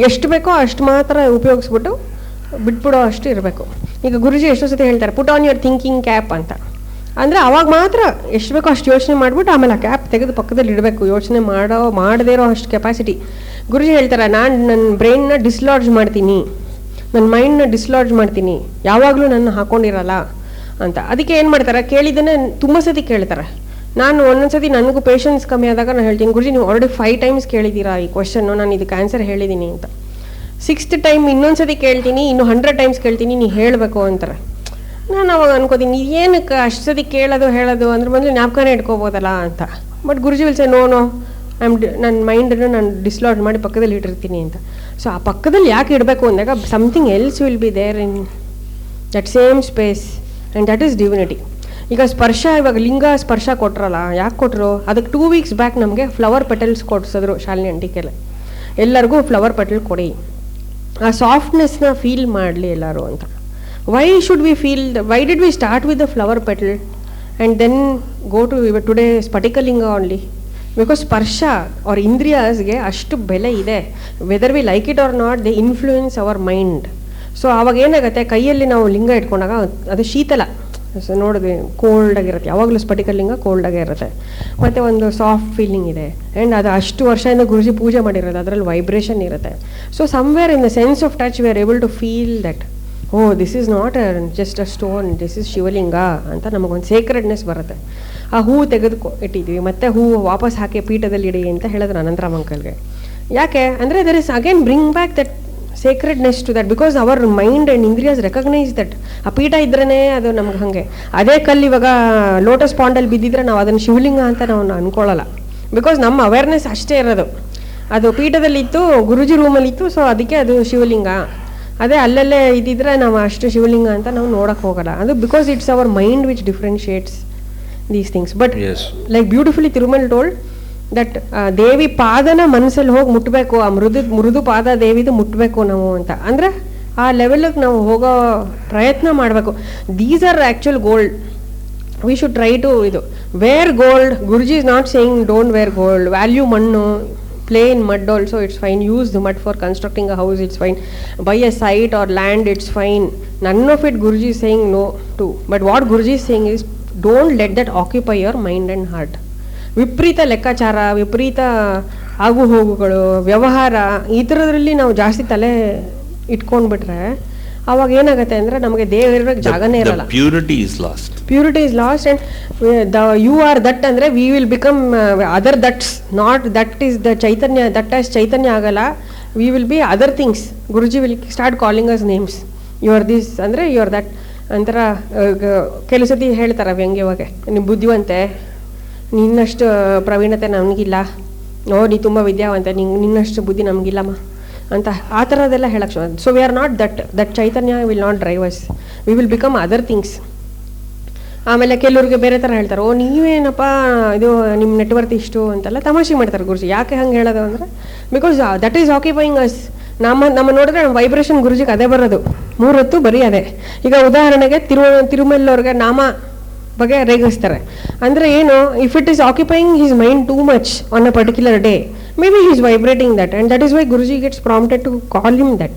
ಎಷ್ಟು ಬೇಕೋ ಅಷ್ಟು ಮಾತ್ರ ಉಪಯೋಗಿಸ್ಬಿಟ್ಟು ಬಿಟ್ಬಿಡೋ ಅಷ್ಟು ಇರಬೇಕು. ಈಗ ಗುರುಜಿ ಎಷ್ಟೋ ಸತಿ ಹೇಳ್ತಾರೆ put on your thinking cap ಅಂತ. ಅಂದರೆ ಅವಾಗ ಮಾತ್ರ ಎಷ್ಟು ಬೇಕೋ ಅಷ್ಟು ಯೋಚನೆ ಮಾಡಿಬಿಟ್ಟು ಆಮೇಲೆ ಆ ಕ್ಯಾಪ್ ತೆಗೆದು ಪಕ್ಕದಲ್ಲಿ ಇಡಬೇಕು. ಯೋಚನೆ ಮಾಡದೇ ಇರೋ ಅಷ್ಟು ಕೆಪಾಸಿಟಿ. ಗುರುಜಿ ಹೇಳ್ತಾರೆ ನಾನು ನನ್ನ ಬ್ರೈನ್ನ ಡಿಸ್ಲಾಡ್ಜ್ ಮಾಡ್ತೀನಿ, ನನ್ನ ಮೈಂಡ್ನ ಡಿಸ್ಲಾಡ್ಜ್ ಮಾಡ್ತೀನಿ, ಯಾವಾಗಲೂ ನನ್ನ ಹಾಕ್ಕೊಂಡಿರಲ್ಲ ಅಂತ. ಅದಕ್ಕೆ ಏನು ಮಾಡ್ತಾರೆ, ಕೇಳಿದ್ದನ್ನೇ ತುಂಬ ಸತಿ ಕೇಳ್ತಾರೆ. ನಾನು ಒಂದೊಂದ್ಸತಿ ನನಗೂ ಪೇಷನ್ಸ್ ಕಮ್ಮಿ ಆದಾಗ ನಾನು ಹೇಳ್ತೀನಿ, ಗುರುಜಿ ನೀವು ಆಲ್ರೆಡಿ 5 times ಕೇಳಿದ್ದೀರಾ ಈ ಕ್ವಶನ್ನು, ನಾನು ಇದಕ್ಕೆ ಆನ್ಸರ್ ಹೇಳಿದ್ದೀನಿ ಅಂತ. 6th time ಇನ್ನೊಂದ್ಸತಿ ಕೇಳ್ತೀನಿ, ಇನ್ನು 100 times ಕೇಳ್ತೀನಿ, ನೀ ಹೇಳಬೇಕು ಅಂತಾರೆ. ನಾನು ಅವಾಗ ಅನ್ಕೋತೀನಿ ಏನಕ್ಕೆ ಅಷ್ಟು ಸತಿ ಕೇಳೋದು ಹೇಳೋದು ಅಂದ್ರೆ ಮೊದಲು ಜ್ಞಾಪಕನೇ ಇಟ್ಕೋಬೋದಲ್ಲ ಅಂತ. But Guruji will say no ನನ್ನ ಮೈಂಡನ್ನು ನಾನು ಡಿಸ್ಲಾಡ್ ಮಾಡಿ ಪಕ್ಕದಲ್ಲಿ ಇಟ್ಟಿರ್ತೀನಿ ಅಂತ. ಸೊ ಆ ಪಕ್ಕದಲ್ಲಿ ಯಾಕೆ ಇಡಬೇಕು ಅಂದಾಗ something else will be there in that same space and that is divinity. ಈಗ ಸ್ಪರ್ಶ, ಇವಾಗ ಲಿಂಗ ಸ್ಪರ್ಶ ಕೊಟ್ರಲ್ಲ, ಯಾಕೆ ಕೊಟ್ಟರು? ಅದಕ್ಕೆ 2 weeks ಬ್ಯಾಕ್ ನಮಗೆ ಫ್ಲವರ್ ಪೆಟಲ್ಸ್ ಕೊಡ್ಸಿದ್ರು ಶಾಲಿನಿ ಅಂಟಿಕೆಲೆ. ಎಲ್ಲರಿಗೂ ಫ್ಲವರ್ ಪೆಟಲ್ ಕೊಡಿ, ಆ ಸಾಫ್ಟ್ನೆಸ್ನ ಫೀಲ್ ಮಾಡಲಿ ಎಲ್ಲರೂ ಅಂತ. Why should we feel, why did we start with the flower petal and then go to today ಸ್ಫಟಿಕಲಿಂಗ ಓನ್ಲಿ? ಬಿಕಾಸ್ ಸ್ಪರ್ಶ ಅವ್ರ ಇಂದ್ರಿಯಾಸ್ಗೆ ಅಷ್ಟು ಬೆಲೆ ಇದೆ. Whether we like it or not, they influence our mind. So ಆವಾಗ ಏನಾಗುತ್ತೆ, ಕೈಯಲ್ಲಿ ನಾವು ಲಿಂಗ ಇಟ್ಕೊಂಡಾಗ ಅದು ಶೀತಲ, ಸೊ ನೋಡಿದ್ವಿ ಕೋಲ್ಡಾಗಿರುತ್ತೆ, ಯಾವಾಗಲೂ ಸ್ಫಟಿಕಲಿಂಗ ಕೋಲ್ಡಾಗೇ ಇರುತ್ತೆ, ಮತ್ತು ಒಂದು ಸಾಫ್ಟ್ ಫೀಲಿಂಗ್ ಇದೆ. ಆ್ಯಂಡ್ ಅದು ಅಷ್ಟು ವರ್ಷದಿಂದ ಗುರುಜಿ ಪೂಜೆ ಮಾಡಿರೋದು, ಅದರಲ್ಲಿ ವೈಬ್ರೇಷನ್ ಇರುತ್ತೆ. So somewhere in the sense of touch we are able to feel that oh this is not just a stone, this is ಶಿವಲಿಂಗ ಅಂತ ನಮಗೊಂದು ಸೇಕ್ರೆಡ್ನೆಸ್ ಬರುತ್ತೆ. ಆ ಹೂವು ತೆಗೆದು ಇಟ್ಟಿದ್ವಿ, ಮತ್ತೆ ಹೂವು ವಾಪಸ್ ಹಾಕಿ ಪೀಠದಲ್ಲಿ ಇಡಿ ಅಂತ ಹೇಳಿದ್ರು ಅನಂತರಾಮ್ ಅಂಕಲ್ಗೆ. ಯಾಕೆ ಅಂದರೆ there is again bring back that sacredness to that, because our mind and ಇಂದ್ರಿಯಾಸ್ ರೆಕಗ್ನೈಸ್ ದಟ್. ಆ ಪೀಠ ಇದ್ರೇ ಅದು ನಮ್ಗೆ ಹಾಗೆ. ಅದೇ ಕಲ್ಲು ಇವಾಗ ಲೋಟಸ್ ಪಾಂಡಲ್ಲಿ ಬಿದ್ದಿದ್ರೆ ನಾವು ಅದನ್ನು ಶಿವಲಿಂಗ ಅಂತ ನಾವು ಅನ್ಕೊಳ್ಳಲ್ಲ, ಬಿಕಾಸ್ ನಮ್ಮ ಅವೇರ್ನೆಸ್ ಅಷ್ಟೇ ಇರೋದು. ಅದು ಪೀಠದಲ್ಲಿತ್ತು, ಗುರುಜಿ ರೂಮಲ್ಲಿತ್ತು, ಸೊ ಅದಕ್ಕೆ ಅದು ಶಿವಲಿಂಗ. ಅದೇ ಅಲ್ಲಲ್ಲೇ ಇದ್ದಿದ್ರೆ ನಾವು ಅಷ್ಟು ಶಿವಲಿಂಗ ಅಂತ ನಾವು ನೋಡೋಕ್ಕೆ ಹೋಗಲ್ಲ. ಅದು because it's our mind which differentiates these things. But like beautifully Tirumal told that ದೇವಿ ಪಾದನ ಮನಸ್ಸಲ್ಲಿ ಹೋಗಿ ಮುಟ್ಟಬೇಕು, ಆ ಮೃದು ಪಾದ ದೇವಿದು ಮುಟ್ಟಬೇಕು ನಾವು ಅಂತ. ಅಂದರೆ ಆ ಲೆವೆಲ್ಗೆ ನಾವು ಹೋಗೋ ಪ್ರಯತ್ನ ಮಾಡಬೇಕು. These are actual gold. We should try to wear gold. Guruji is not saying don't wear gold. Value ಮಣ್ಣು, play in mud also, it's fine. Use the mud for constructing a house, it's fine. Buy a site or land, it's fine. None of it Guruji is saying no to. But what Guruji is saying is don't let that occupy your mind and heart. ವಿಪರೀತ ಲೆಕ್ಕಾಚಾರ, ವಿಪರೀತ ಆಗು ಹೋಗುಗಳು, ವ್ಯವಹಾರ, ಈ ಥರದ್ರಲ್ಲಿ ನಾವು ಜಾಸ್ತಿ ತಲೆ ಇಟ್ಕೊಂಡ್ಬಿಟ್ರೆ ಅವಾಗ ಏನಾಗುತ್ತೆ ಅಂದರೆ ನಮಗೆ ದೇವರಿಗೆ ಜಾಗನೇ ಇರಲ್ಲ. Purity is lost. Purity is lost and you are that ಅಂದರೆ we will become other that's. Not that is the ಚೈತನ್ಯ. ದಟ್ ಆಸ್ ಚೈತನ್ಯ ಆಗಲ್ಲ. We will be other things. Guruji will start calling us names. You are this ಅಂದರೆ you are that ಅಂತರ. ಕೆಲವು ಸತಿ ಹೇಳ್ತಾರೆ ವ್ಯಂಗ್ಯವಾಗಿ, ನೀವು ಬುದ್ಧಿವಂತೆ, ನಿನ್ನಷ್ಟು ಪ್ರವೀಣತೆ ನಮಗಿಲ್ಲ, ನೀ ತುಂಬ ವಿದ್ಯಾವಂತೆ, ನಿನ್ನಷ್ಟು ಬುದ್ಧಿ ನಮಗಿಲ್ಲಮ್ಮ ಅಂತ ಆ ಥರದ್ದೆಲ್ಲ ಹೇಳಕ್ಕೆ ಶುರು. So we are not that Chaitanya will not drive us. V will become other things. ಆಮೇಲೆ ಕೆಲವ್ರಿಗೆ ಬೇರೆ ಥರ ಹೇಳ್ತಾರೆ, ಓ ನೀವೇನಪ್ಪ ಇದು ನಿಮ್ಮ ನೆಟ್ವರ್ಕ್ ಇಷ್ಟು ಅಂತೆಲ್ಲ ತಮಾಷೆ ಮಾಡ್ತಾರೆ ಗುರುಜಿ. ಯಾಕೆ ಹಂಗೆ ಹೇಳೋದು ಅಂದರೆ because that is occupying us. ನಮ್ಮ ನೋಡಿದ್ರೆ ನಮ್ಮ ವೈಬ್ರೇಷನ್ ಗುರುಜಿಗೆ ಅದೇ ಬರೋದು 3 ಹೊತ್ತು ಬರೀ ಅದೇ. ಈಗ ಉದಾಹರಣೆಗೆ ತಿರುಮಲ್ಲವ್ರಿಗೆ ನಾಮ ಬಗ್ಗೆ ರೇಗಿಸ್ತಾರೆ ಅಂದರೆ ಏನು, if it is occupying his mind too much on a particular day, maybe he is vibrating that and that is why Guruji gets prompted to call him that.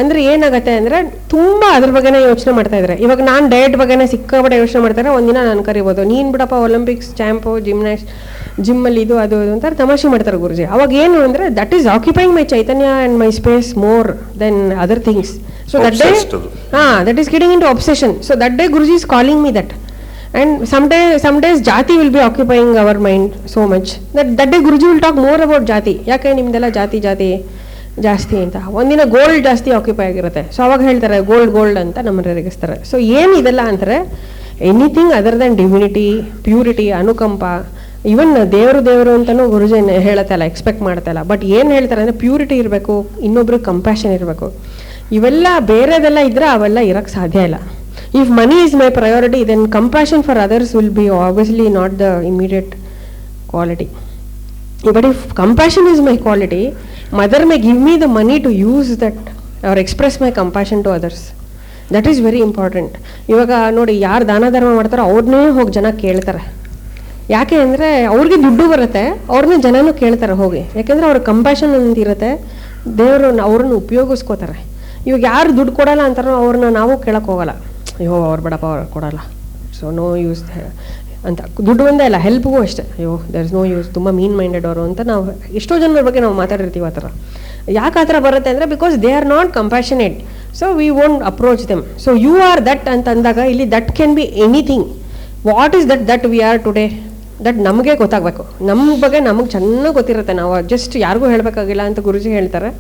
ಅಂದರೆ ಏನಾಗುತ್ತೆ ಅಂದರೆ ತುಂಬ ಅದ್ರ ಬಗ್ಗೆನೇ ಯೋಚನೆ ಮಾಡ್ತಾ ಇದ್ದಾರೆ. ಇವಾಗ ನಾನು ಡಯಟ್ ಬಗ್ಗೆನೇ ಸಿಕ್ಕಾಪಟ್ಟೆ ಯೋಚನೆ ಮಾಡ್ತಾರೆ, ಒಂದಿನ ನಾನು ಕರಿಬೋದು, ನೀನು ಬಿಡಪ್ಪ ಒಲಿಂಪಿಕ್ಸ್ ಚಾಂಪು, ಜಿಮ್ಮಲ್ಲಿ ಇದು ಅದು ಅಂತ ತಮಾಷೆ ಮಾಡ್ತಾರೆ ಗುರುಜಿ. ಅವಾಗ ಏನು ಅಂದರೆ that is occupying my chaitanya and my space more than other things. So that day that is getting into obsession. So that day Guruji is calling me that. And some days jati will be occupying our mind so much that day Guruji will talk more about jati. ಯಾಕೆ ನಿಮ್ದೆಲ್ಲ ಜಾತಿ ಜಾಸ್ತಿ ಅಂತ. ಒಂದಿನ gold ಜಾಸ್ತಿ occupy ಆಗಿರುತ್ತೆ. So ಅವಾಗ ಹೇಳ್ತಾರೆ ಗೋಲ್ಡ್ ಅಂತ ನಮ್ಮನ್ನು ರೇಗಿಸ್ತಾರೆ. ಸೊ ಏನು ಇದೆಲ್ಲ ಅಂತಾರೆ, anything other than divinity, purity, ಅನುಕಂಪ. ಈವನ್ ದೇವರು ಅಂತಲೂ ಗುರುಜಿ ಹೇಳತ್ತಲ್ಲ, ಎಕ್ಸ್ಪೆಕ್ಟ್ ಮಾಡ್ತಲ್ಲ. ಬಟ್ ಏನು ಹೇಳ್ತಾರೆ ಅಂದರೆ ಪ್ಯೂರಿಟಿ ಇರಬೇಕು, ಇನ್ನೊಬ್ರಿಗೆ ಕಂಪ್ಯಾಷನ್ ಇರಬೇಕು. ಇವೆಲ್ಲ ಬೇರೆದೆಲ್ಲ ಇದ್ದರೆ ಅವೆಲ್ಲ ಇರೋಕ್ಕೆ ಸಾಧ್ಯ ಇಲ್ಲ. If money is my priority, then compassion for others will be obviously not the immediate quality. But if compassion is my quality, mother may give me the money to use that or express my compassion to others. That is very important. ಇವಾಗ ನೋಡಿ, ಯಾರು ದಾನ ಧರ್ಮ ಮಾಡ್ತಾರೋ ಅವ್ರನ್ನೇ ಹೋಗಿ ಜನ ಕೇಳ್ತಾರೆ. ಯಾಕೆ ಅಂದರೆ ಅವ್ರಿಗೆ ದುಡ್ಡು ಬರುತ್ತೆ, ಅವ್ರನ್ನೇ ಜನನೂ ಕೇಳ್ತಾರೆ ಹೋಗಿ. ಯಾಕೆಂದರೆ ಅವ್ರ ಕಂಪ್ಯಾಷನ್ ಅಂತ ಇರುತ್ತೆ, ದೇವರು ಅವ್ರನ್ನ ಉಪಯೋಗಿಸ್ಕೋತಾರೆ. ಇವಾಗ ಯಾರು ದುಡ್ಡು ಕೊಡಲ್ಲ ಅಂತಾರೋ ಅವ್ರನ್ನ ನಾವು ಕೇಳಕ್ಕೆ ಹೋಗಲ್ಲ, ಅಯ್ಯೋ ಅವ್ರು ಬೇಡಪ್ಪ ಅವ್ರು ಕೊಡಲ್ಲ, ಸೊ ನೋ ಯೂಸ್ ಅಂತ. ದುಡ್ಡು ಒಂದೇ ಅಲ್ಲ, ಹೆಲ್ಪ್ಗೂ ಅಷ್ಟೇ, ಅಯ್ಯೋ ದರ್ ಇಸ್ ನೋ ಯೂಸ್, ತುಂಬ ಮೀನ್ ಮೈಂಡೆಡ್ ಅವರು ಅಂತ ನಾವು ಎಷ್ಟೋ ಜನರ ಬಗ್ಗೆ ನಾವು ಮಾತಾಡಿರ್ತೀವಿ. ಆ ಥರ ಯಾಕೆ ಆ ಥರ ಬರುತ್ತೆ ಅಂದರೆ because they are not compassionate, so we won't approach them. So you are that ಅಂತ ಅಂದಾಗ ಇಲ್ಲಿ that can be anything. What is that we are today, that ನಮಗೆ ಗೊತ್ತಾಗಬೇಕು. ನಮ್ಮ ಬಗ್ಗೆ ನಮಗೆ ಚೆನ್ನಾಗಿ ಗೊತ್ತಿರುತ್ತೆ, ನಾವು ಜಸ್ಟ್ ಯಾರಿಗೂ ಹೇಳಬೇಕಾಗಿಲ್ಲ ಅಂತ ಗುರುಜಿ ಹೇಳ್ತಾರೆ.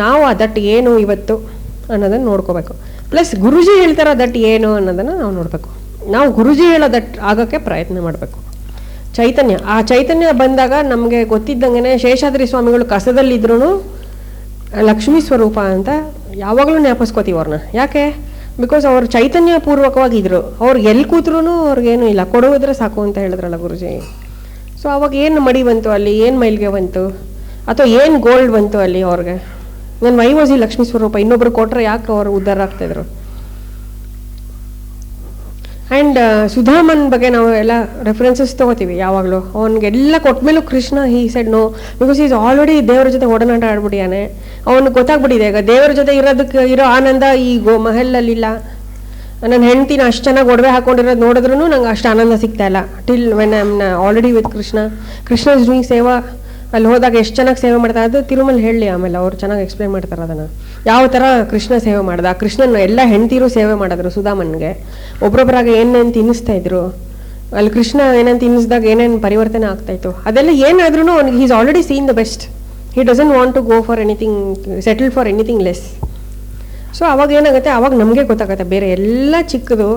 ನಾವು ಆ ದಟ್ ಏನು ಇವತ್ತು ಅನ್ನೋದನ್ನು ನೋಡ್ಕೋಬೇಕು. ಪ್ಲಸ್ ಗುರುಜಿ ಹೇಳ್ತಾರೆ ದಟ್ ಏನು ಅನ್ನೋದನ್ನು ನಾವು ನೋಡಬೇಕು. ನಾವು ಗುರುಜಿ ಹೇಳೋ ದಟ್ ಆಗೋಕ್ಕೆ ಪ್ರಯತ್ನ ಮಾಡಬೇಕು. ಚೈತನ್ಯ, ಆ ಚೈತನ್ಯ ಬಂದಾಗ ನಮಗೆ ಗೊತ್ತಿದ್ದಂಗೆ ಶೇಷಾದ್ರಿ ಸ್ವಾಮಿಗಳು ಕಸದಲ್ಲಿದ್ರೂ ಲಕ್ಷ್ಮೀ ಸ್ವರೂಪ ಅಂತ ಯಾವಾಗಲೂ ಜ್ಞಾಪಿಸ್ಕೋತೀವಿ ಅವ್ರನ್ನ. ಯಾಕೆ? ಬಿಕಾಸ್ ಅವ್ರು ಚೈತನ್ಯ ಪೂರ್ವಕವಾಗಿದ್ರು. ಅವ್ರಿಗೆ ಎಲ್ಲಿ ಕೂತ್ರೂ ಅವ್ರಿಗೇನು ಇಲ್ಲ, ಕೊಡುವುದ್ರೆ ಸಾಕು ಅಂತ ಹೇಳಿದ್ರಲ್ಲ ಗುರುಜಿ. ಸೊ ಅವಾಗ ಏನು ಮಡಿ ಬಂತು ಅಲ್ಲಿ, ಏನು ಮೈಲ್ಗೆ ಬಂತು, ಅಥವಾ ಏನು ಗೋಲ್ಡ್ ಬಂತು ಅಲ್ಲಿ ಅವ್ರಿಗೆ? ನನ್ನ ವೈವಾಜಿ ಲಕ್ಷ್ಮೀ ಸ್ವರೂಪ, ಇನ್ನೊಬ್ರು ಕೊಟ್ಟರೆ ಯಾಕೆ ಅವರು ಉದ್ಧಾರ ಆಗ್ತಾಯಿದ್ರು? ಆ್ಯಂಡ್ ಸುಧಾಮನ್ ಬಗ್ಗೆ ನಾವು ಎಲ್ಲ ರೆಫರೆನ್ಸಸ್ ತೊಗೋತೀವಿ ಯಾವಾಗಲೂ. ಅವ್ನಿಗೆಲ್ಲ ಕೊಟ್ಮೇಲೂ Krishna he said no, because is already ದೇವ್ರ ಜೊತೆ ಒಡನಾಟ ಆಡ್ಬಿಟ್ಟಿಯಾನೆ. ಅವನಿಗೆ ಗೊತ್ತಾಗ್ಬಿಟ್ಟಿದೆ ಈಗ ದೇವ್ರ ಜೊತೆ ಇರೋ ಆನಂದ ಈ ಮಹಲಲ್ಲಿಲ್ಲ. ನನ್ನ ಹೆಂಡ್ತಿನ ಅಷ್ಟು ಚೆನ್ನಾಗಿ ಒಡವೆ ಹಾಕೊಂಡಿರೋದು ನೋಡಿದ್ರೂ ನಂಗೆ ಅಷ್ಟು ಆನಂದ ಸಿಗ್ತಾ ಇಲ್ಲ. Till when I am already with Krishna. Krishna is doing ಸೇವಾ. ಅಲ್ಲಿ ಹೋದಾಗ ಎಷ್ಟು ಚೆನ್ನಾಗಿ ಸೇವೆ ಮಾಡ್ತಾರೆ, ಅದು ತಿರುಮಲ್ ಹೇಳಿ ಆಮೇಲೆ ಅವ್ರು ಚೆನ್ನಾಗಿ ಎಕ್ಸ್ಪ್ಲೇನ್ ಮಾಡ್ತಾರೆ ಅದನ್ನು, ಯಾವ ಥರ ಕೃಷ್ಣ ಸೇವೆ ಮಾಡ್ದ. ಕೃಷ್ಣನ ಎಲ್ಲ ಹೆಂಡ್ತಿರು ಸೇವೆ ಮಾಡಿದ್ರು ಸುಧಾಮನ್ಗೆ. ಒಬ್ರೊಬ್ಬರಾಗ ಏನೇನು ತಿನ್ನಿಸ್ತಾ ಇದ್ರು, ಅಲ್ಲಿ ಕೃಷ್ಣ ಏನೇನು ತಿನ್ನಿಸಿದಾಗ ಏನೇನು ಪರಿವರ್ತನೆ ಆಗ್ತಾಯಿತ್ತು, ಅದೆಲ್ಲ ಏನಾದ್ರೂ ಅವ್ನಿಗೆ he's already seen the best. He doesn't want to go for anything, settle for anything less. So ಅವಾಗ ಏನಾಗುತ್ತೆ, ಅವಾಗ ನಮಗೆ ಗೊತ್ತಾಗುತ್ತೆ ಬೇರೆ ಎಲ್ಲ ಚಿಕ್ಕದು,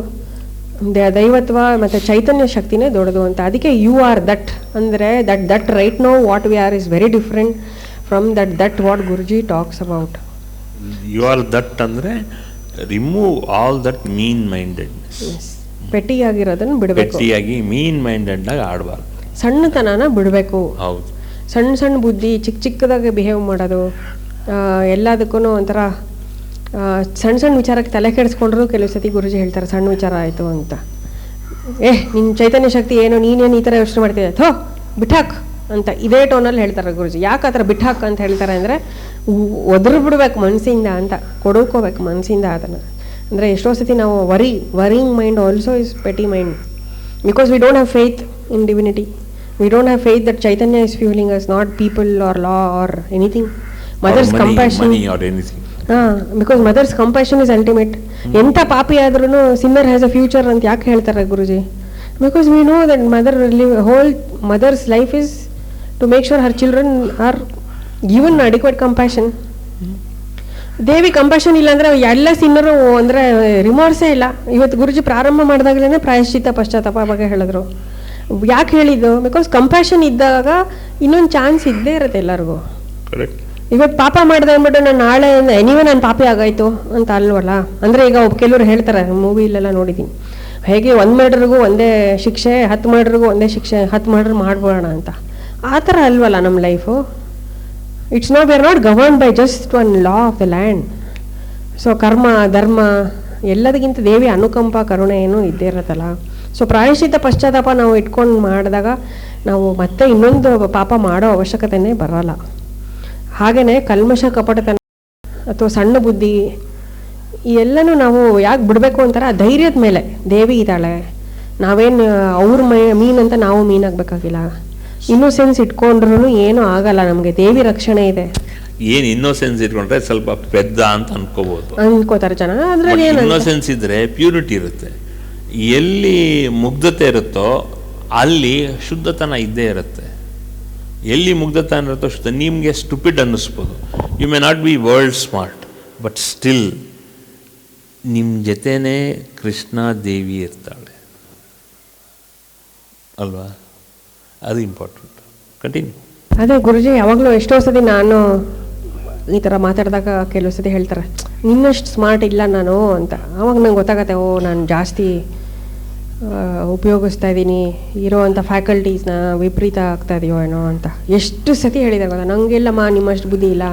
ದೈವತ್ವ ಮತ್ತು ಚೈತನ್ಯ ಶಕ್ತಿನೇ ದೊಡ್ಡದು ಅಂತ. ಅದಕ್ಕೆ ಯು ಆರ್ ದಟ್ ಅಂದರೆ that right no what we are is very different from that what Guruji talks about. You are that ಅಂದರೆ remove all that mean mindedness. ಪೆಟ್ಟಿಯಾಗಿರೋದನ್ನು ಬಿಡಬೇಕು, ಪೆಟ್ಟಿಯಾಗಿ ಮೀನ್ ಮೈಂಡೆಡ್ನಾಗ ಆಡಬಾರ್ದು, ಸಣ್ಣತನನ ಬಿಡಬೇಕು. ಹೌದು, ಸಣ್ಣ ಸಣ್ಣ ಬುದ್ಧಿ, ಚಿಕ್ಕದಾಗಿ ಬಿಹೇವ್ ಮಾಡೋದು, ಎಲ್ಲದಕ್ಕೂ ಒಂಥರ ಸಣ್ಣ ಸಣ್ಣ ವಿಚಾರಕ್ಕೆ ತಲೆ ಕೆಡಿಸ್ಕೊಂಡ್ರು ಕೆಲವು ಸತಿ ಗುರುಜಿ ಹೇಳ್ತಾರೆ ಸಣ್ಣ ವಿಚಾರ ಆಯಿತು ಅಂತ. ನಿನ್ನ ಚೈತನ್ಯ ಶಕ್ತಿ ಏನು, ನೀನೇನು ಈ ಥರ ಯೋಚನೆ ಮಾಡ್ತಿದ್ದೆ, ಥೋ ಬಿಟ್ಟಾಕ್ ಅಂತ ಇದೇ ಟೋನಲ್ಲಿ ಹೇಳ್ತಾರೆ ಗುರುಜಿ. ಯಾಕೆ ಆ ಥರ ಬಿಟ್ಟಾಕ್ ಅಂತ ಹೇಳ್ತಾರೆ ಅಂದರೆ ಒದ್ರು ಬಿಡ್ಬೇಕು ಮನಸ್ಸಿಂದ ಅಂತ, ಕೊಡ್ಕೋಬೇಕು ಮನಸ್ಸಿಂದ ಅದನ್ನು. ಅಂದರೆ ಎಷ್ಟೋ ಸತಿ ನಾವು worrying mind also is petty mind, because we don't have faith in divinity. We don't have faith that chaitanya is fuelling us, not people or law or anything. Mother's compassion, because mother's compassion is ultimate. ಎಂಥ ಪಾಪಿ ಆದ್ರೂ Sinner has a future ಅಂತ ಯಾಕೆ ಹೇಳ್ತಾರೆ Guruji? Because we know that mother's life is to make sure her children are given adequate compassion. ದೇವಿ compassion ಇಲ್ಲ ಅಂದರೆ ಎಲ್ಲ ಸಿನ್ನರು ಅಂದರೆ ರಿಮಾರ್ಸೇ ಇಲ್ಲ. ಇವತ್ತು ಗುರುಜಿ ಪ್ರಾರಂಭ ಮಾಡಿದಾಗಲೇ ಪ್ರಾಯಶ್ಚಿತ್ತ ಪಶ್ಚಾತ್ತಾಪ ಬಗ್ಗೆ ಹೇಳಿದ್ರು. ಯಾಕೆ ಹೇಳಿದ್ದು? ಬಿಕಾಸ್ ಕಂಪ್ಯಾಷನ್ ಇದ್ದಾಗ ಇನ್ನೊಂದು ಚಾನ್ಸ್ ಇದ್ದೇ ಇರುತ್ತೆ ಎಲ್ಲರಿಗೂ. ಇವತ್ತು ಪಾಪ ಮಾಡಿದೆ ಅಂದ್ಬಿಟ್ಟು ನಾನು ನಾಳೆ ಎನಿವೆ ನಾನು ಪಾಪಿ ಆಗಾಯ್ತು ಅಂತ ಅಲ್ವಲ್ಲ. ಅಂದರೆ ಈಗ ಕೆಲವರು ಹೇಳ್ತಾರೆ, ಮೂವಿಲೆಲ್ಲ ನೋಡಿದ್ದೀನಿ, ಹೇಗೆ 1 ಮರ್ಡರ್ಗೂ ಒಂದೇ ಶಿಕ್ಷೆ, 10 ಮರ್ಡರ್ಗೂ ಒಂದೇ ಶಿಕ್ಷೆ, 10 ಮರ್ಡರ್ ಮಾಡ್ಬೋಣ ಅಂತ. ಆ ಥರ ಅಲ್ವಲ್ಲ ನಮ್ಮ life. It's not, we are not govern by just one law of the land. So ಕರ್ಮ ಧರ್ಮ ಎಲ್ಲದಕ್ಕಿಂತ ದೇವಿ ಅನುಕಂಪ ಕರುಣೆ ಏನೂ ಇದ್ದೇ ಇರತ್ತಲ್ಲ. ಸೊ ಪ್ರಾಯಶ್ಚಿತ್ತ ಪಶ್ಚಾತ್ತಾಪ ನಾವು ಇಟ್ಕೊಂಡು ಮಾಡಿದಾಗ ನಾವು ಮತ್ತೆ ಇನ್ನೊಂದು ಪಾಪ ಮಾಡೋ ಅವಶ್ಯಕತೆಯೇ ಬರೋಲ್ಲ. ಹಾಗೆಯೇ ಕಲ್ಮಶ ಕಪಟತನ ಅಥವಾ ಸಣ್ಣ ಬುದ್ಧಿ ಈ ಎಲ್ಲನೂ ನಾವು ಯಾಕೆ ಬಿಡಬೇಕು ಅಂತಾರೆ? ಆ ಧೈರ್ಯದ ಮೇಲೆ ದೇವಿ ಇದ್ದಾಳೆ, ನಾವೇನು ಅವ್ರ ಮೀನಂತ ನಾವು ಮೀನಾಗಬೇಕಾಗಿಲ್ಲ. ಇನ್ನೋಸೆನ್ಸ್ ಇಟ್ಕೊಂಡ್ರೂ ಏನೂ ಆಗಲ್ಲ, ನಮಗೆ ದೇವಿ ರಕ್ಷಣೆ ಇದೆ. ಏನು ಇನ್ನೋಸೆನ್ಸ್ ಇಟ್ಕೊಂಡ್ರೆ ಸ್ವಲ್ಪ ಪೆದ್ದ ಅಂತ ಅನ್ಕೋತಾರೆ ಜನ. ಅದ್ರಲ್ಲಿ ಇನ್ನೋಸೆನ್ಸ್ ಇದ್ರೆ ಪ್ಯೂರಿಟಿ ಇರುತ್ತೆ. ಎಲ್ಲಿ ಮುಗ್ಧತೆ ಇರುತ್ತೋ ಅಲ್ಲಿ ಶುದ್ಧತನ ಇದ್ದೇ ಇರುತ್ತೆ. ಎಲ್ಲಿ ಮುಗ್ಧತನ ಇರುತ್ತೋ ಶುದ್ಧ. ನಿಮಗೆ ಸ್ಟುಪಿಡ್ ಅನ್ನಿಸ್ಬೋದು, you may not be world smart, but still ನಿಮ್ಮ ಜೊತೆನೇ ಕೃಷ್ಣ ದೇವಿ ಇರ್ತಾಳೆ ಅಲ್ವಾ? ಅದು ಇಂಪಾರ್ಟೆಂಟ್. ಕಂಟಿನ್ಯೂ. ಅದೇ ಗುರುಜಿ ಯಾವಾಗಲೂ ಎಷ್ಟೋ ಸತಿ ನಾನು ಈ ಥರ ಮಾತಾಡಿದಾಗ ಕೆಲವು ಸತಿ ಹೇಳ್ತಾರೆ, ನಿನ್ನಷ್ಟು ಸ್ಮಾರ್ಟ್ ಇಲ್ಲ ನಾನು ಅಂತ. ಆವಾಗ ನಂಗೆ ಗೊತ್ತಾಗತ್ತೆ, ಓ ನಾನು ಜಾಸ್ತಿ ಉಪಯೋಗಿಸ್ತಾ ಇದ್ದೀನಿ, ಇರೋವಂಥ ಫ್ಯಾಕಲ್ಟೀಸ್ನ ವಿಪರೀತ ಆಗ್ತಾ ಇದೆಯೋ ಏನೋ ಅಂತ ಎಷ್ಟು ಸತಿ ಹೇಳಿದಾಗ ಗೊತ್ತಾ. ನನಗೆಲ್ಲಮ್ಮ ನಿಮ್ಮಷ್ಟು ಬುದ್ಧಿ ಇಲ್ಲ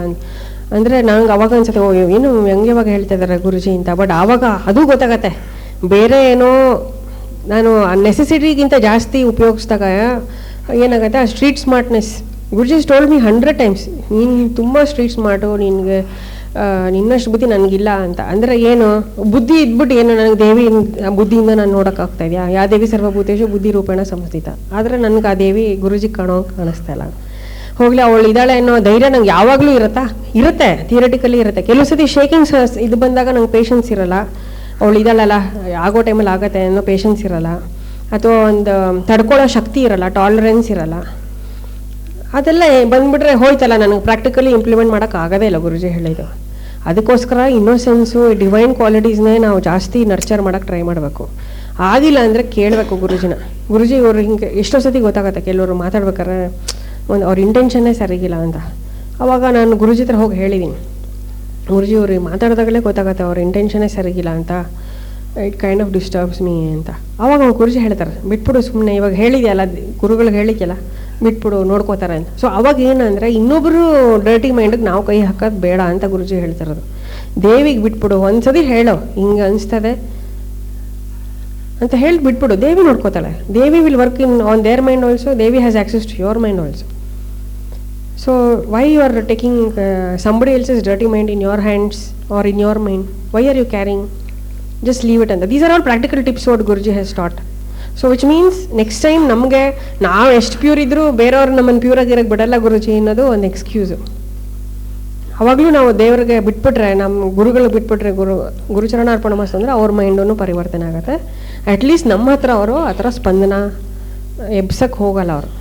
ಅಂದರೆ ನಂಗೆ ಅವಾಗ ಅನ್ಸುತ್ತೆ, ಓ ಏನು ಹೆಂಗೆವಾಗ ಹೇಳ್ತಾ ಇದ್ದಾರೆ ಗುರುಜಿ ಅಂತ. ಬಟ್ ಆವಾಗ ಅದು ಗೊತ್ತಾಗತ್ತೆ, ಬೇರೆ ಏನೋ ನಾನು ನೆಸೆಸಿಟಿಗಿಂತ ಜಾಸ್ತಿ ಉಪಯೋಗಿಸಿದಾಗ ಏನಾಗುತ್ತೆ, ಆ ಸ್ಟ್ರೀಟ್ ಸ್ಮಾರ್ಟ್ನೆಸ್ ಗುರುಜಿ ಟೋಲ್ಡ್ ಮಿ 100 times, ನೀನು ತುಂಬ ಸ್ಟ್ರೀಟ್ ಸ್ಮಾರ್ಟು, ನಿನಗೆ ನಿನ್ನಷ್ಟು ಬುದ್ಧಿ ನನಗಿಲ್ಲ ಅಂತ. ಅಂದರೆ ಏನು ಬುದ್ಧಿ ಇದ್ಬಿಟ್ಟು ಏನು ನನಗೆ ದೇವಿ ಬುದ್ಧಿಯಿಂದ ನಾನು ನೋಡೋಕ್ಕಾಗ್ತಾ ಇದೆಯಾ? ಯಾ ದೇವಿ ಸರ್ವಭೂತೇಶು ಬುದ್ಧಿ ರೂಪೇಣ ಸಂಸ್ಥಿತ. ಆದರೆ ನನಗೆ ಆ ದೇವಿ ಗುರುಜಿ ಕಾಣಿಸ್ತಾ ಇಲ್ಲ. ಹೋಗಲಿ, ಅವಳು ಇದ್ದಾಳೆ ಅನ್ನೋ ಧೈರ್ಯ ನಂಗೆ ಯಾವಾಗಲೂ ಇರುತ್ತೆ, ಥಿಯರಿಟಿಕಲಿ ಇರುತ್ತೆ. ಕೆಲವು ಸತಿ ಶೇಕಿಂಗ್ಸ್ ಇದು ಬಂದಾಗ ನಂಗೆ ಪೇಷನ್ಸ್ ಇರೋಲ್ಲ. ಅವಳು ಇದ್ದಾಳಲ್ಲ, ಆಗೋ ಟೈಮಲ್ಲಿ ಆಗತ್ತೆ ಅನ್ನೋ ಪೇಷನ್ಸ್ ಇರೋಲ್ಲ, ಅಥವಾ ಒಂದು ತಡ್ಕೊಳ್ಳೋ ಶಕ್ತಿ ಇರೋಲ್ಲ, ಟಾಲರೆನ್ಸ್ ಇರೋಲ್ಲ. ಅದೆಲ್ಲ ಬಂದ್ಬಿಟ್ರೆ ಹೋಯ್ತಲ್ಲ, ನನಗೆ ಪ್ರಾಕ್ಟಿಕಲಿ ಇಂಪ್ಲಿಮೆಂಟ್ ಮಾಡೋಕ್ಕಾಗೋದೇ ಇಲ್ಲ ಗುರುಜಿ ಹೇಳಿದ್ದು. ಅದಕ್ಕೋಸ್ಕರ ಇನ್ನೋಸೆನ್ಸು, ಡಿವೈನ್ ಕ್ವಾಲಿಟೀಸ್ನೇ ನಾವು ಜಾಸ್ತಿ ನರ್ಚರ್ ಮಾಡೋಕ್ಕೆ ಟ್ರೈ ಮಾಡಬೇಕು. ಆಗಿಲ್ಲ ಅಂದರೆ ಕೇಳಬೇಕು ಗುರುಜಿನ. ಗುರುಜಿ ಇವರು ಹಿಂಗೆ ಎಷ್ಟೋ ಸತಿ ಗೊತ್ತಾಗತ್ತೆ, ಕೆಲವರು ಮಾತಾಡ್ಬೇಕಾದ್ರೆ ಅವ್ರ ಇಂಟೆನ್ಷನ್ನೇ ಸರಿಗಿಲ್ಲ ಅಂತ. ಆವಾಗ ನಾನು ಗುರುಜಿ ಹತ್ರ ಹೋಗಿ ಹೇಳಿದ್ದೀನಿ, ಗುರುಜಿ ಅವ್ರಿಗೆ ಮಾತಾಡಿದಾಗಲೇ ಗೊತ್ತಾಗತ್ತೆ ಅವ್ರ ಇಂಟೆನ್ಷನ್ನೇ ಸರಿಗಿಲ್ಲ ಅಂತ, it kind of disturbs me ಅಂತ. ಆವಾಗ ಅವ್ರು ಗುರುಜಿ ಹೇಳ್ತಾರೆ, ಬಿಟ್ಬಿಡು ಸುಮ್ಮನೆ, ಇವಾಗ ಹೇಳಿದೆಯಲ್ಲ ಗುರುಗಳಿಗೆ ಹೇಳಿದ್ಯಲ್ಲ, ಬಿಟ್ಬಿಡು ನೋಡ್ಕೋತಾರೆ ಅಂತ. ಸೊ ಅವಾಗ ಏನಂದರೆ ಇನ್ನೊಬ್ಬರು ಡರ್ಟಿ ಮೈಂಡಿಗೆ ನಾವು ಕೈ ಹಾಕೋದು ಬೇಡ ಅಂತ ಗುರುಜಿ ಹೇಳ್ತಿರೋದು. ದೇವಿಗೆ ಬಿಟ್ಬಿಡು, ಒಂದ್ಸತಿ ಹೇಳೋ ಹಿಂಗೆ ಅನಿಸ್ತದೆ ಅಂತ ಹೇಳಿ ಬಿಟ್ಬಿಡು, ದೇವಿ ನೋಡ್ಕೋತಾಳೆ. ದೇವಿ will work in on their mind also, ದೇವಿ has access to your mind also. So why you are taking somebody else's dirty mind in your hands or in your mind? Why are you carrying? Just leave it. And these are all practical tips what Guruji has taught. So which means next time ನಮಗೆ ನಾವು ಎಷ್ಟು pure ಇದ್ದರೂ ಬೇರೆಯವ್ರು ನಮ್ಮನ್ನು ಪ್ಯೂರಾಗಿರೋಕ್ಕೆ ಬಿಡಲ್ಲ ಗುರುಜಿ ಅನ್ನೋದು ಒಂದು excuse. ಅವಾಗಲೂ ನಾವು ದೇವ್ರಿಗೆ ಬಿಟ್ಬಿಟ್ರೆ, ನಮ್ಮ ಗುರುಗಳಿಗೆ ಬಿಟ್ಬಿಟ್ರೆ, ಗುರುಚರಣಾರ್ಪಣ ಮಸ್ತ್ ಅಂದರೆ ಅವ್ರ ಮೈಂಡೂ ಪರಿವರ್ತನೆ ಆಗುತ್ತೆ. ಅಟ್ಲೀಸ್ಟ್ ನಮ್ಮ ಹತ್ರ ಅವರು ಆ ಥರ ಸ್ಪಂದನ ಎಬ್ಸಕ್ಕೆ ಹೋಗಲ್ಲ, ಅವರು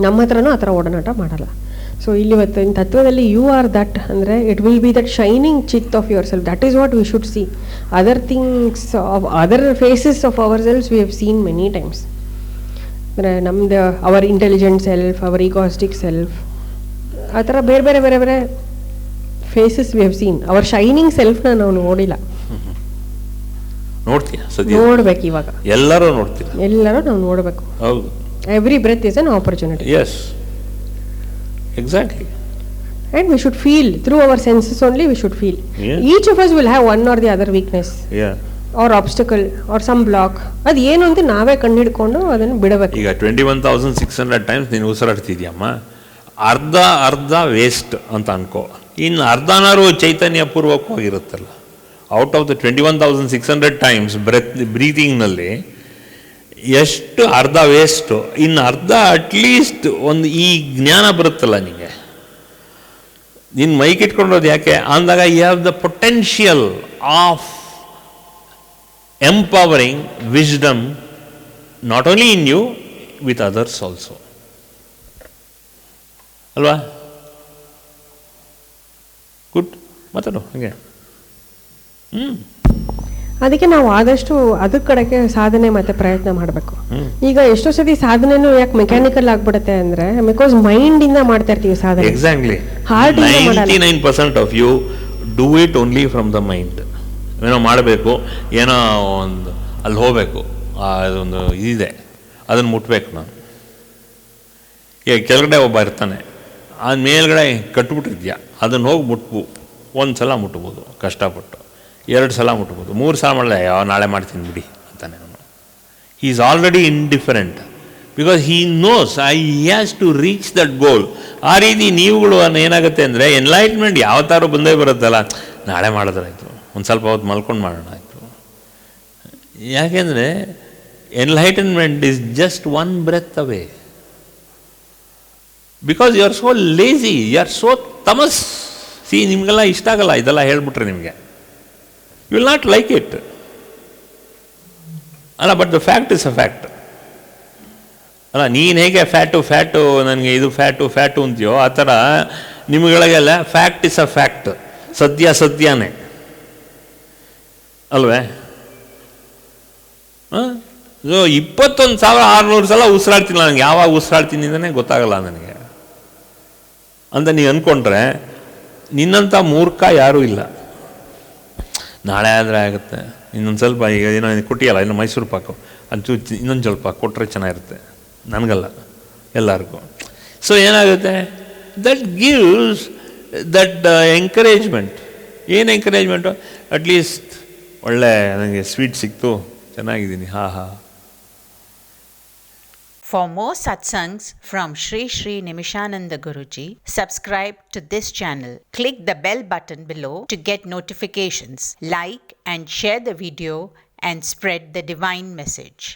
ನಮ್ಮ ಹತ್ರನೂ ಆ ಥರ ಓಡನಾಟ ಮಾಡಲ್ಲ. ಸೊ ಇಲ್ಲಿ ಇವತ್ತು ಇನ್ ತತ್ವದಲ್ಲಿ ಯು ಆರ್ ದಟ್ ಅಂದರೆ it will be that shining ಚಿತ್ of your self. That is what we should see. Other things of other faces of our selves we have seen many times. ಅಂದರೆ ನಮ್ದು our intelligent self, our egoistic self, ಆ ಥರ ಬೇರೆ ಬೇರೆ ಬೇರೆ ಬೇರೆ faces we have seen. Our shining ಸೆಲ್ಫ್ನ ನಾವು ನೋಡಿಲ್ಲ. ನೋಡ್ಬೇಕು ಇವಾಗ ಎಲ್ಲರೂ ನಾವು ನೋಡಬೇಕು. Every breath is an opportunity. Exactly. And we should feel through our senses only. We should feel. Each of us will have one or the other weakness, or obstacle, or some block. ಅದು ಏನು ಅಂತ ನಾವೇ ಕಂಡುಹಿಡ್ಕೊಂಡು ಅದನ್ನು ಬಿಡಬೇಕು. ಈಗ 21,600 times ನೀನು ಉಸಿರಾಡ್ತಿದ್ಯಮ್ಮ, ಅರ್ಧ waste ಅಂತ ಅನ್ಕೋ, ಇನ್ನು ಅರ್ಧನಾರು ಚೈತನ್ಯ ಪೂರ್ವಕವಾಗಿರುತ್ತಲ್ಲ. ಔಟ್ ಆಫ್ ದ 21,600 ಟೈಮ್ಸ್ ಬ್ರೀತಿಂಗ್ನಲ್ಲಿ ಎಷ್ಟು ಅರ್ಧ ವೇಸ್ಟು, ಇನ್ನು ಅರ್ಧ ಅಟ್ಲೀಸ್ಟ್ ಒಂದು ಈ ಜ್ಞಾನ ಬರುತ್ತಲ್ಲ ನಿಮಗೆ, ನಿನ್ನ ಮೈಕ್ ಇಟ್ಕೊಂಡೋದು ಯಾಕೆ ಅಂದಾಗ you have the potential of empowering wisdom not only in you with others also ಅಲ್ವಾ? ಗುಡ್, ಮಾತಾಡು ಹಾಗೆ. ಅದಕ್ಕೆ ನಾವು ಆದಷ್ಟು ಅದ್ರ ಕಡೆಗೆ ಸಾಧನೆ ಮತ್ತೆ ಪ್ರಯತ್ನ ಮಾಡಬೇಕು. ಈಗ ಎಷ್ಟೋ ಸತಿ ಸಾಧನೆನೂ ಯಾಕೆ ಮೆಕ್ಯಾನಿಕಲ್ ಆಗ್ಬಿಡುತ್ತೆ ಅಂದ್ರೆ, ಬಿಕಾಸ್ ಮೈಂಡ್ ಇಂದ ಮಾಡ್ತಾ ಇರ್ತೀವಿ ಸಾಧನೆ. Exactly. 99% of you do it only from the mind. ಏನೋ ಮಾಡಬೇಕು, ಏನೋ ಒಂದು ಅಲ್ಲಿ ಹೋಗಬೇಕು, ಅದೊಂದು ಇದಿದೆ, ಅದನ್ನು ಮುಟ್ಬೇಕು ನಾನು. ಈಗ ಕೆಳಗಡೆ ಒಬ್ಬ ಇರ್ತಾನೆ, ಆ ಮೇಲ್ಗಡೆ ಕಟ್ಬಿಟ್ಟಿದ್ಯಾ, ಅದನ್ನು ಹೋಗಿ ಒಂದು ಸಲ ಮುಟ್ಬೋದು ಕಷ್ಟಪಟ್ಟು, 2 ಸಲ ಮುಟ್ಬೋದು, 3 ಸಲ ಮಾಡಲ್ಲ, ನಾಳೆ ಮಾಡ್ತೀನಿ ಬಿಡಿ ಅಂತಾನೆ ಅವನು. He is already indifferent because he knows he has to reach that goal. ಆ ರೀತಿ ನೀವುಗಳು ಏನಾಗುತ್ತೆ ಅಂದರೆ, ಎನ್ಲೈಟ್ಮೆಂಟ್ ಯಾವ ಥರ ಬಂದೇ ಬರುತ್ತಲ್ಲ, ನಾಳೆ ಮಾಡಿದ್ರಾಯ್ತು, ಒಂದು ಸ್ವಲ್ಪ ಹೊತ್ತು ಮಲ್ಕೊಂಡು ಮಾಡೋಣ ಆಯಿತು. ಯಾಕೆಂದರೆ enlightenment is just one breath away. Because you are so lazy, you are so ತಮಸ್. ಸಿ, ನಿಮಗೆಲ್ಲ ಇಷ್ಟ ಆಗಲ್ಲ ಇದೆಲ್ಲ ಹೇಳ್ಬಿಟ್ರೆ, ನಿಮಗೆ you will not like it ಅಲ್ಲ. But the fact is a fact ಅಲ್ಲ. ನೀನು ಹೇಗೆ ಫ್ಯಾಟು ನನಗೆ ಇದು ಫ್ಯಾಟು ಅಂತೀಯೋ, ಆ ಥರ ನಿಮ್ಗಳಿಗೆಲ್ಲ ಫ್ಯಾಕ್ಟ್ ಇಸ್ ಅ ಫ್ಯಾಕ್ಟ್. ಸತ್ಯನೇ ಅಲ್ವೇ? 21,600 ಸಲ ಉಸಿರಾಡ್ತೀನಿ, ನನಗೆ ಯಾವಾಗ ಉಸಿರಾಡ್ತೀನಿ ಅಂತಲೇ ಗೊತ್ತಾಗಲ್ಲ ನನಗೆ ಅಂತ ನೀವು ಅಂದ್ಕೊಂಡ್ರೆ, ನಿನ್ನಂಥ ಮೂರ್ಖ ಯಾರೂ ಇಲ್ಲ. ನಾಳೆ ಆದರೆ ಆಗುತ್ತೆ, ಇನ್ನೊಂದು ಸ್ವಲ್ಪ, ಈಗ ಏನೋ ಕೊಟ್ಟಿಯಲ್ಲ, ಇನ್ನು ಮೈಸೂರು ಪಾಕು ಅದು ಇನ್ನೊಂದು ಸ್ವಲ್ಪ ಕೊಟ್ಟರೆ ಚೆನ್ನಾಗಿರುತ್ತೆ, ನನಗಲ್ಲ ಎಲ್ಲರಿಗೂ. ಸೊ ಏನಾಗುತ್ತೆ, ದಟ್ ಗಿವ್ಸ್ ದಟ್ ಎಂಕರೇಜ್ಮೆಂಟ್. ಏನು ಎಂಕರೇಜ್ಮೆಂಟು? ಅಟ್ಲೀಸ್ಟ್ ಒಳ್ಳೆ ನನಗೆ ಸ್ವೀಟ್ ಸಿಕ್ತು, ಚೆನ್ನಾಗಿದ್ದೀನಿ, For more satsangs from Sri Sri Nimishananda Guruji, subscribe to this channel. Click the bell button below to get notifications. Like and share the video and spread the divine message.